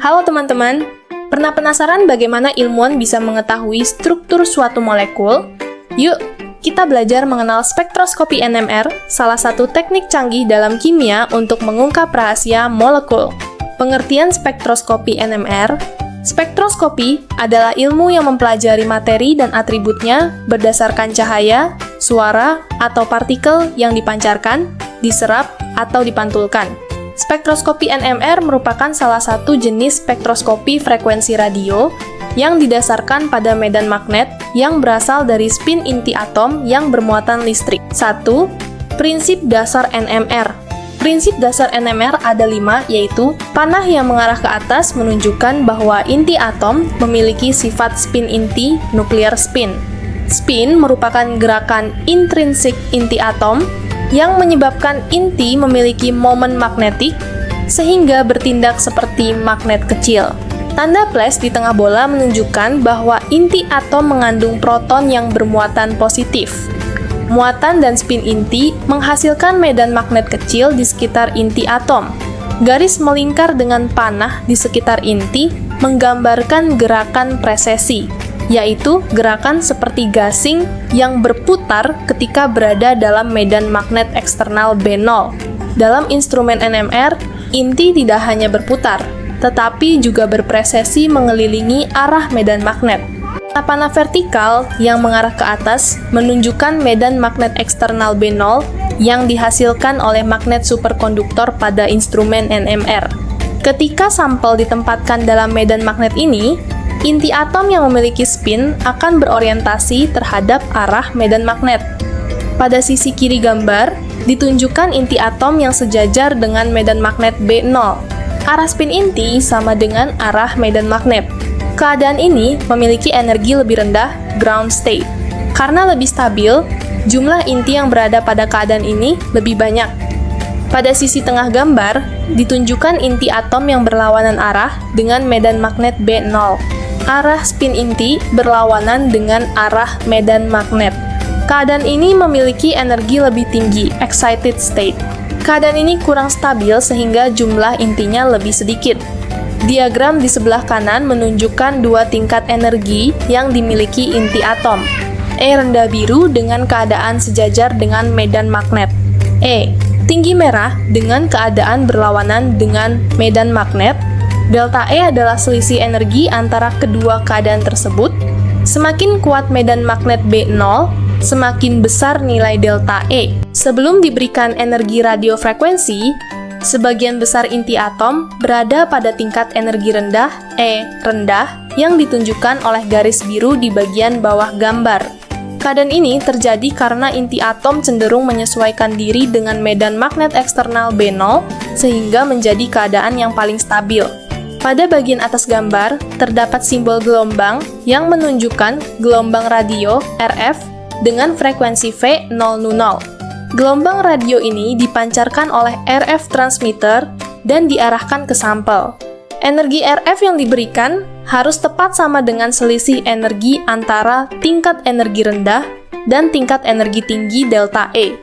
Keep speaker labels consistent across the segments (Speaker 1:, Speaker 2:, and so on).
Speaker 1: Halo teman-teman, pernah penasaran bagaimana ilmuwan bisa mengetahui struktur suatu molekul? Yuk, kita belajar mengenal spektroskopi NMR, salah satu teknik canggih dalam kimia untuk mengungkap rahasia molekul. Pengertian spektroskopi NMR: spektroskopi adalah ilmu yang mempelajari materi dan atributnya berdasarkan cahaya, suara, atau partikel yang dipancarkan, diserap, atau dipantulkan. Spektroskopi NMR merupakan salah satu jenis spektroskopi frekuensi radio yang didasarkan pada medan magnet yang berasal dari spin inti atom yang bermuatan listrik. 1. Prinsip dasar NMR. Prinsip dasar NMR ada 5, yaitu panah yang mengarah ke atas menunjukkan bahwa inti atom memiliki sifat spin inti nuklear spin. Spin merupakan gerakan intrinsik inti atom yang menyebabkan inti memiliki momen magnetik sehingga bertindak seperti magnet kecil. Tanda plus di tengah bola menunjukkan bahwa inti atom mengandung proton yang bermuatan positif. Muatan dan spin inti menghasilkan medan magnet kecil di sekitar inti atom. Garis melingkar dengan panah di sekitar inti menggambarkan gerakan presesi, yaitu gerakan seperti gasing yang berputar ketika berada dalam medan magnet eksternal B0. Dalam instrumen NMR, inti tidak hanya berputar, tetapi juga berpresesi mengelilingi arah medan magnet. Panah vertikal yang mengarah ke atas menunjukkan medan magnet eksternal B0 yang dihasilkan oleh magnet superkonduktor pada instrumen NMR. Ketika sampel ditempatkan dalam medan magnet ini, inti atom yang memiliki spin akan berorientasi terhadap arah medan magnet. Pada sisi kiri gambar, ditunjukkan inti atom yang sejajar dengan medan magnet B0. Arah spin inti sama dengan arah medan magnet. Keadaan ini memiliki energi lebih rendah, ground state. Karena lebih stabil, jumlah inti yang berada pada keadaan ini lebih banyak. Pada sisi tengah gambar, ditunjukkan inti atom yang berlawanan arah dengan medan magnet B0. Arah spin inti berlawanan dengan arah medan magnet. Keadaan ini memiliki energi lebih tinggi, excited state. Keadaan ini kurang stabil sehingga jumlah intinya lebih sedikit. Diagram di sebelah kanan menunjukkan dua tingkat energi yang dimiliki inti atom. E rendah biru dengan keadaan sejajar dengan medan magnet. E tinggi merah dengan keadaan berlawanan dengan medan magnet. Delta E adalah selisih energi antara kedua keadaan tersebut. Semakin kuat medan magnet B0, semakin besar nilai delta E. Sebelum diberikan energi radiofrekuensi, sebagian besar inti atom berada pada tingkat energi rendah, E rendah, yang ditunjukkan oleh garis biru di bagian bawah gambar. Keadaan ini terjadi karena inti atom cenderung menyesuaikan diri dengan medan magnet eksternal B0, sehingga menjadi keadaan yang paling stabil. Pada bagian atas gambar, terdapat simbol gelombang yang menunjukkan gelombang radio RF dengan frekuensi V000. Gelombang radio ini dipancarkan oleh RF transmitter dan diarahkan ke sampel. Energi RF yang diberikan harus tepat sama dengan selisih energi antara tingkat energi rendah dan tingkat energi tinggi delta E.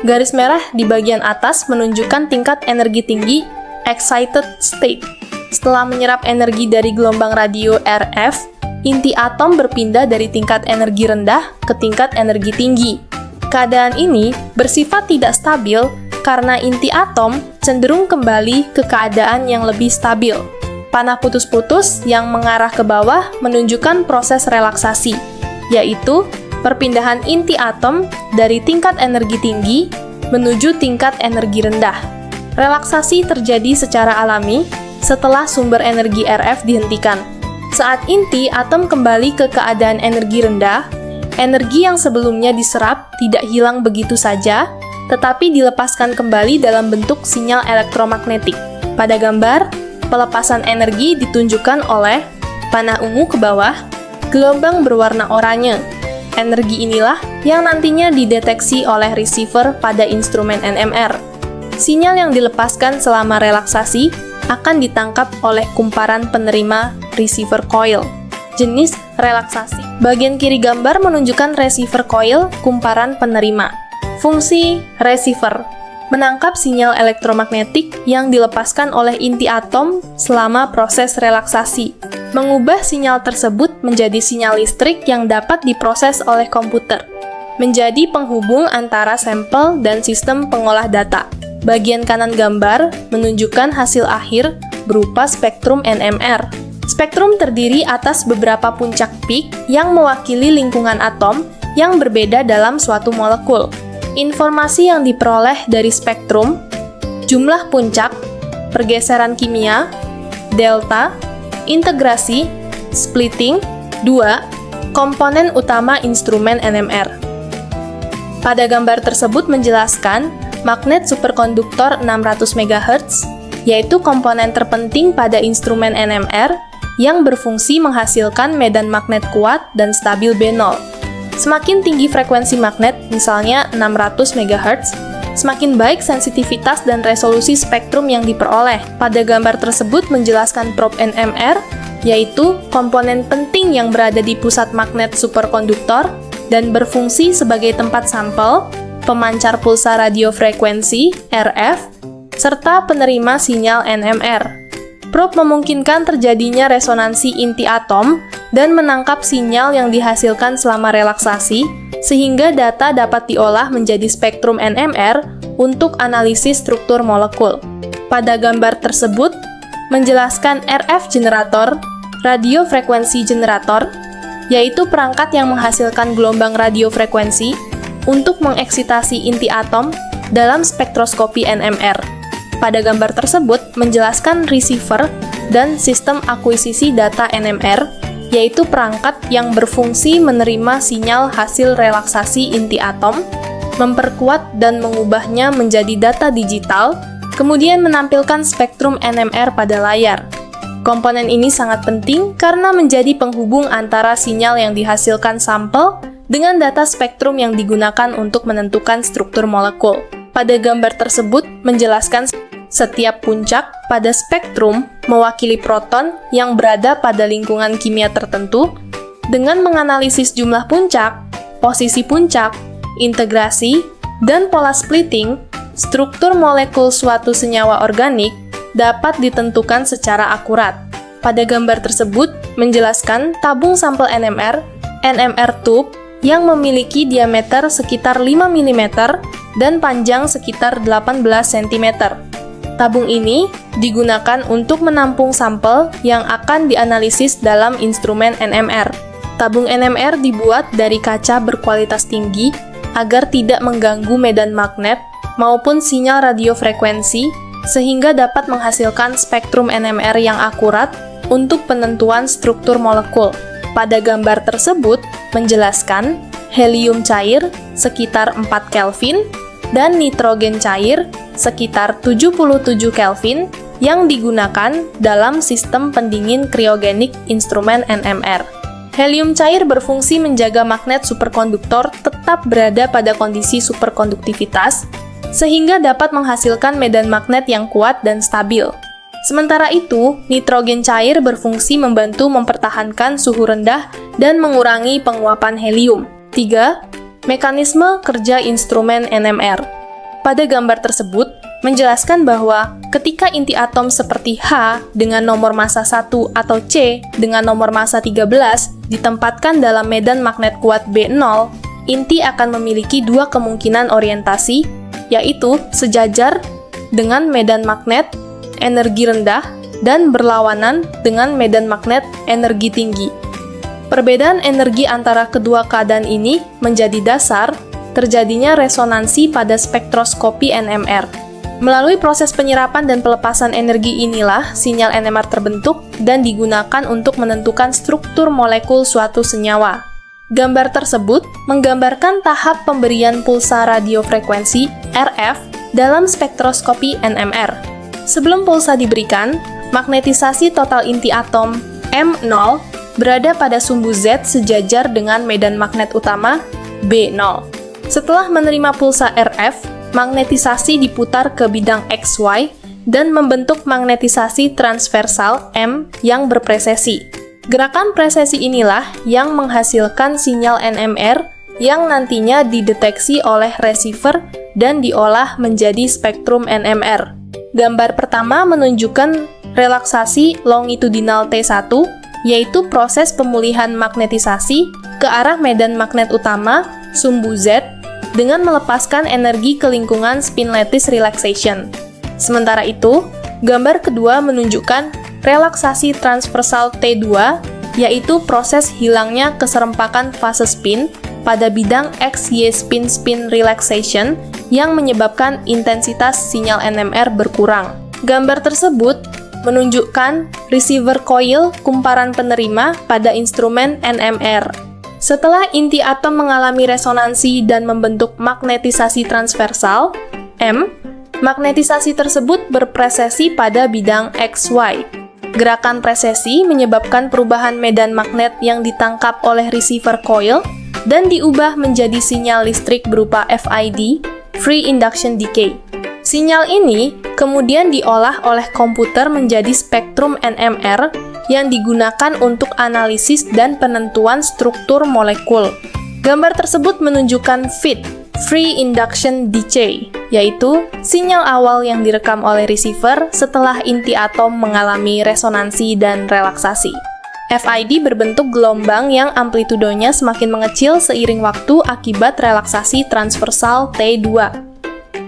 Speaker 1: Garis merah di bagian atas menunjukkan tingkat energi tinggi, excited state. Setelah menyerap energi dari gelombang radio RF, inti atom berpindah dari tingkat energi rendah ke tingkat energi tinggi. Keadaan ini bersifat tidak stabil karena inti atom cenderung kembali ke keadaan yang lebih stabil. Panah putus-putus yang mengarah ke bawah menunjukkan proses relaksasi, yaitu perpindahan inti atom dari tingkat energi tinggi menuju tingkat energi rendah. Relaksasi terjadi secara alami setelah sumber energi RF dihentikan. Saat inti atom kembali ke keadaan energi rendah, energi yang sebelumnya diserap tidak hilang begitu saja, tetapi dilepaskan kembali dalam bentuk sinyal elektromagnetik. Pada gambar, pelepasan energi ditunjukkan oleh panah ungu ke bawah, gelombang berwarna oranye. Energi inilah yang nantinya dideteksi oleh receiver pada instrumen NMR. Sinyal yang dilepaskan selama relaksasi akan ditangkap oleh kumparan penerima receiver coil. Jenis relaksasi. Bagian kiri gambar menunjukkan receiver coil kumparan penerima. Fungsi receiver. menangkap sinyal elektromagnetik yang dilepaskan oleh inti atom selama proses relaksasi, mengubah sinyal tersebut menjadi sinyal listrik yang dapat diproses oleh komputer, menjadi penghubung antara sampel dan sistem pengolah data. Bagian kanan gambar menunjukkan hasil akhir berupa spektrum NMR. Spektrum terdiri atas beberapa puncak peak yang mewakili lingkungan atom yang berbeda dalam suatu molekul. Informasi yang diperoleh dari spektrum, jumlah puncak, pergeseran kimia, delta, integrasi, splitting, 2. Komponen utama instrumen NMR. Pada gambar tersebut menjelaskan magnet superkonduktor 600 MHz, yaitu komponen terpenting pada instrumen NMR yang berfungsi menghasilkan medan magnet kuat dan stabil B0. Semakin tinggi frekuensi magnet, misalnya 600 MHz, semakin baik sensitivitas dan resolusi spektrum yang diperoleh. Pada gambar tersebut menjelaskan probe NMR, yaitu komponen penting yang berada di pusat magnet superkonduktor dan berfungsi sebagai tempat sampel, pemancar pulsa radiofrekuensi (RF), serta penerima sinyal NMR. Probe memungkinkan terjadinya resonansi inti atom dan menangkap sinyal yang dihasilkan selama relaksasi, sehingga data dapat diolah menjadi spektrum NMR untuk analisis struktur molekul. Pada gambar tersebut, menjelaskan RF generator, radiofrekuensi generator, yaitu perangkat yang menghasilkan gelombang radiofrekuensi untuk mengeksitasi inti atom dalam spektroskopi NMR. Pada gambar tersebut menjelaskan receiver dan sistem akuisisi data NMR, yaitu perangkat yang berfungsi menerima sinyal hasil relaksasi inti atom, memperkuat dan mengubahnya menjadi data digital, kemudian menampilkan spektrum NMR pada layar. Komponen ini sangat penting karena menjadi penghubung antara sinyal yang dihasilkan sampel dengan data spektrum yang digunakan untuk menentukan struktur molekul. Pada gambar tersebut menjelaskan setiap puncak pada spektrum mewakili proton yang berada pada lingkungan kimia tertentu. Dengan menganalisis jumlah puncak, posisi puncak, integrasi, dan pola splitting, struktur molekul suatu senyawa organik dapat ditentukan secara akurat. Pada gambar tersebut menjelaskan tabung sampel NMR, NMR tube, yang memiliki diameter sekitar 5 mm dan panjang sekitar 18 cm. Tabung ini digunakan untuk menampung sampel yang akan dianalisis dalam instrumen NMR. Tabung NMR dibuat dari kaca berkualitas tinggi agar tidak mengganggu medan magnet maupun sinyal radiofrekuensi, sehingga dapat menghasilkan spektrum NMR yang akurat untuk penentuan struktur molekul. Pada gambar tersebut menjelaskan helium cair sekitar 4 Kelvin dan nitrogen cair sekitar 77 Kelvin yang digunakan dalam sistem pendingin kriogenik instrumen NMR. Helium cair berfungsi menjaga magnet superkonduktor tetap berada pada kondisi superkonduktivitas, sehingga dapat menghasilkan medan magnet yang kuat dan stabil. Sementara itu, nitrogen cair berfungsi membantu mempertahankan suhu rendah dan mengurangi penguapan helium. 3. Mekanisme kerja instrumen NMR. Pada gambar tersebut, menjelaskan bahwa ketika inti atom seperti H dengan nomor massa 1 atau C dengan nomor massa 13 ditempatkan dalam medan magnet kuat B0, inti akan memiliki dua kemungkinan orientasi, yaitu sejajar dengan medan magnet energi rendah dan berlawanan dengan medan magnet energi tinggi. Perbedaan energi antara kedua keadaan ini menjadi dasar terjadinya resonansi pada spektroskopi NMR. Melalui proses penyerapan dan pelepasan energi inilah sinyal NMR terbentuk dan digunakan untuk menentukan struktur molekul suatu senyawa. Gambar tersebut menggambarkan tahap pemberian pulsa radiofrekuensi RF dalam spektroskopi NMR. Sebelum pulsa diberikan, magnetisasi total inti atom M0 berada pada sumbu Z sejajar dengan medan magnet utama B0. Setelah menerima pulsa RF, magnetisasi diputar ke bidang XY dan membentuk magnetisasi transversal M yang berpresesi. Gerakan presesi inilah yang menghasilkan sinyal NMR yang nantinya dideteksi oleh receiver dan diolah menjadi spektrum NMR. Gambar pertama menunjukkan relaksasi longitudinal T1, yaitu proses pemulihan magnetisasi ke arah medan magnet utama, sumbu Z, dengan melepaskan energi ke lingkungan spin lattice relaxation. Sementara itu, gambar kedua menunjukkan relaksasi transversal T2, yaitu proses hilangnya keserempakan fase spin pada bidang XY spin-spin relaxation yang menyebabkan intensitas sinyal NMR berkurang. Gambar tersebut menunjukkan receiver coil kumparan penerima pada instrumen NMR. Setelah inti atom mengalami resonansi dan membentuk magnetisasi transversal, M, magnetisasi tersebut berpresesi pada bidang XY. Gerakan presesi menyebabkan perubahan medan magnet yang ditangkap oleh receiver coil dan diubah menjadi sinyal listrik berupa FID, Free Induction Decay. Sinyal ini kemudian diolah oleh komputer menjadi spektrum NMR yang digunakan untuk analisis dan penentuan struktur molekul. Gambar tersebut menunjukkan FID, Free Induction Decay, yaitu sinyal awal yang direkam oleh receiver setelah inti atom mengalami resonansi dan relaksasi. FID berbentuk gelombang yang amplitudonya semakin mengecil seiring waktu akibat relaksasi transversal T2.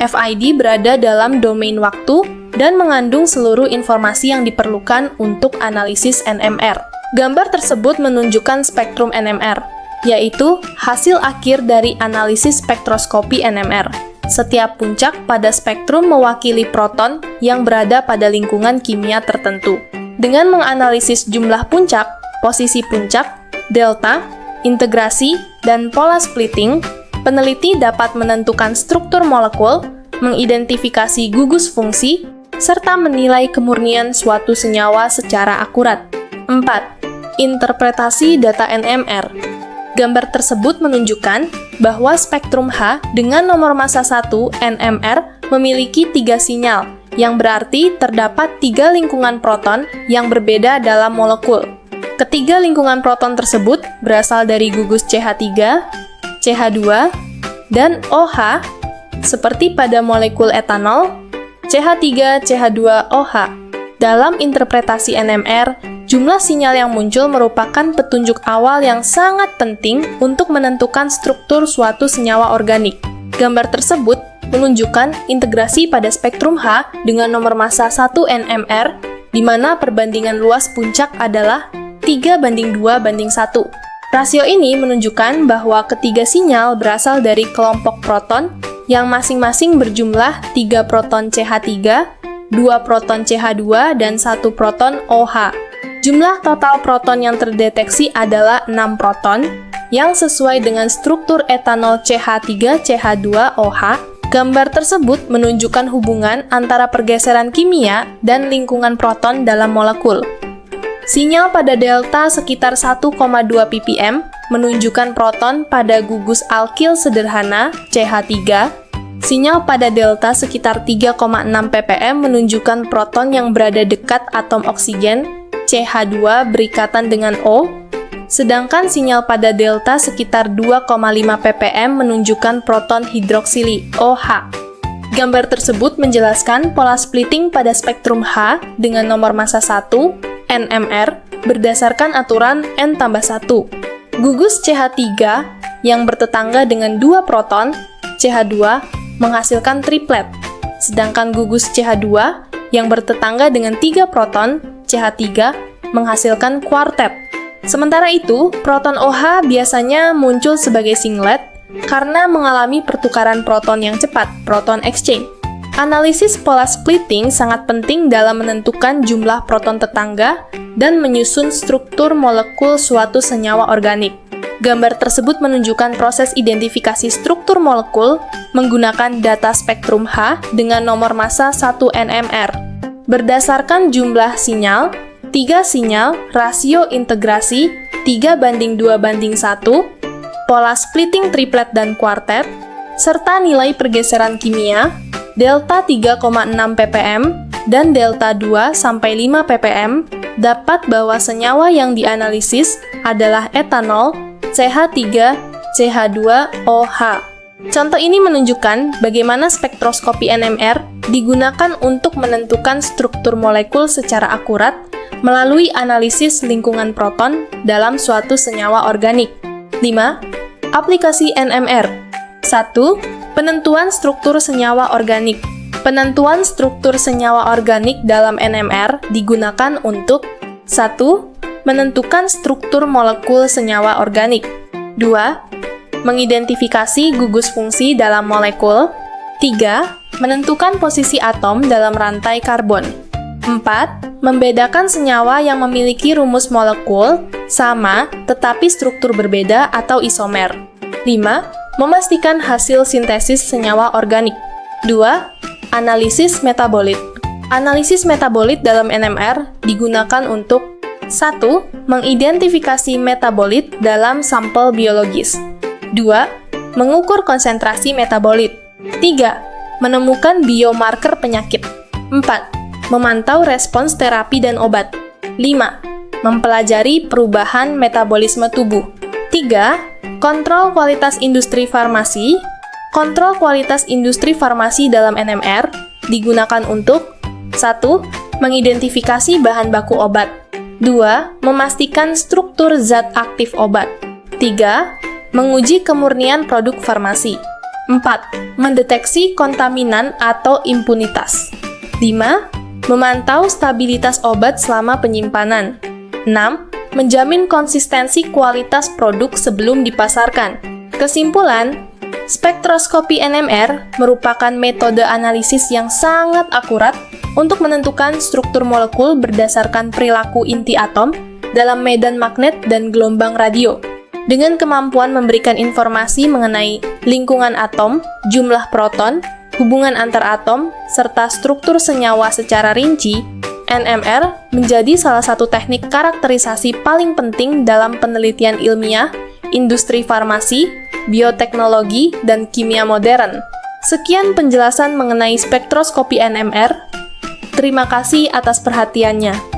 Speaker 1: FID berada dalam domain waktu dan mengandung seluruh informasi yang diperlukan untuk analisis NMR. Gambar tersebut menunjukkan spektrum NMR, yaitu hasil akhir dari analisis spektroskopi NMR. Setiap puncak pada spektrum mewakili proton yang berada pada lingkungan kimia tertentu. Dengan menganalisis jumlah puncak, posisi puncak, delta, integrasi, dan pola splitting, peneliti dapat menentukan struktur molekul, mengidentifikasi gugus fungsi, serta menilai kemurnian suatu senyawa secara akurat. 4. Interpretasi data NMR. Gambar tersebut menunjukkan bahwa spektrum H dengan nomor massa 1 NMR memiliki 3 sinyal, yang berarti terdapat 3 lingkungan proton yang berbeda dalam molekul. Ketiga lingkungan proton tersebut berasal dari gugus CH3, CH2, dan OH, seperti pada molekul etanol, CH3, CH2OH. Dalam interpretasi NMR, jumlah sinyal yang muncul merupakan petunjuk awal yang sangat penting untuk menentukan struktur suatu senyawa organik. Gambar tersebut menunjukkan integrasi pada spektrum H dengan nomor massa 1 NMR, di mana perbandingan luas puncak adalah 3:2:1. Rasio ini menunjukkan bahwa ketiga sinyal berasal dari kelompok proton yang masing-masing berjumlah 3 proton CH3, 2 proton CH2, dan 1 proton OH. Jumlah total proton yang terdeteksi adalah 6 proton, yang sesuai dengan struktur etanol CH3CH2OH. Gambar tersebut menunjukkan hubungan antara pergeseran kimia dan lingkungan proton dalam molekul. Sinyal pada delta sekitar 1,2 ppm menunjukkan proton pada gugus alkil sederhana CH3. Sinyal pada delta sekitar 3,6 ppm menunjukkan proton yang berada dekat atom oksigen CH2 berikatan dengan O. Sedangkan sinyal pada delta sekitar 2,5 ppm menunjukkan proton hidroksili OH. Gambar tersebut menjelaskan pola splitting pada spektrum H dengan nomor massa 1, NMR, berdasarkan aturan N+1. Gugus CH3 yang bertetangga dengan 2 proton, CH2, menghasilkan triplet, sedangkan gugus CH2 yang bertetangga dengan 3 proton, CH3, menghasilkan kuartet. Sementara itu, proton OH biasanya muncul sebagai singlet karena mengalami pertukaran proton yang cepat, proton exchange. Analisis pola splitting sangat penting dalam menentukan jumlah proton tetangga dan menyusun struktur molekul suatu senyawa organik. Gambar tersebut menunjukkan proses identifikasi struktur molekul menggunakan data spektrum H dengan nomor massa 1 NMR. Berdasarkan jumlah sinyal, 3 sinyal, rasio integrasi 3:2:1, pola splitting triplet dan kuartet, serta nilai pergeseran kimia, delta 3,6 ppm, dan delta 2-5 ppm, dapat bahwa senyawa yang dianalisis adalah etanol CH3 CH2OH. Contoh ini menunjukkan bagaimana spektroskopi NMR digunakan untuk menentukan struktur molekul secara akurat melalui analisis lingkungan proton dalam suatu senyawa organik. 5. Aplikasi NMR. 1. Penentuan struktur senyawa organik. Penentuan struktur senyawa organik dalam NMR digunakan untuk 1. Menentukan struktur molekul senyawa organik. 2. Mengidentifikasi gugus fungsi dalam molekul. 3. Menentukan posisi atom dalam rantai karbon. 4. Membedakan senyawa yang memiliki rumus molekul sama tetapi struktur berbeda atau isomer. 5. Memastikan hasil sintesis senyawa organik. 2. Analisis metabolit. Analisis metabolit dalam NMR digunakan untuk 1. Mengidentifikasi metabolit dalam sampel biologis. 2. Mengukur konsentrasi metabolit. 3. Menemukan biomarker penyakit. 4. Memantau respons terapi dan obat. 5. Mempelajari perubahan metabolisme tubuh. 3. Kontrol kualitas industri farmasi. Kontrol kualitas industri farmasi dalam NMR digunakan untuk 1. Mengidentifikasi bahan baku obat. 2. Memastikan struktur zat aktif obat. 3. Menguji kemurnian produk farmasi. 4. Mendeteksi kontaminan atau impunitas. 5. Memantau stabilitas obat selama penyimpanan. 6. Menjamin konsistensi kualitas produk sebelum dipasarkan. Kesimpulan, spektroskopi NMR merupakan metode analisis yang sangat akurat untuk menentukan struktur molekul berdasarkan perilaku inti atom dalam medan magnet dan gelombang radio. Dengan kemampuan memberikan informasi mengenai lingkungan atom, jumlah proton, hubungan antar atom, serta struktur senyawa secara rinci, NMR menjadi salah satu teknik karakterisasi paling penting dalam penelitian ilmiah, industri farmasi, bioteknologi, dan kimia modern. Sekian penjelasan mengenai spektroskopi NMR. Terima kasih atas perhatiannya.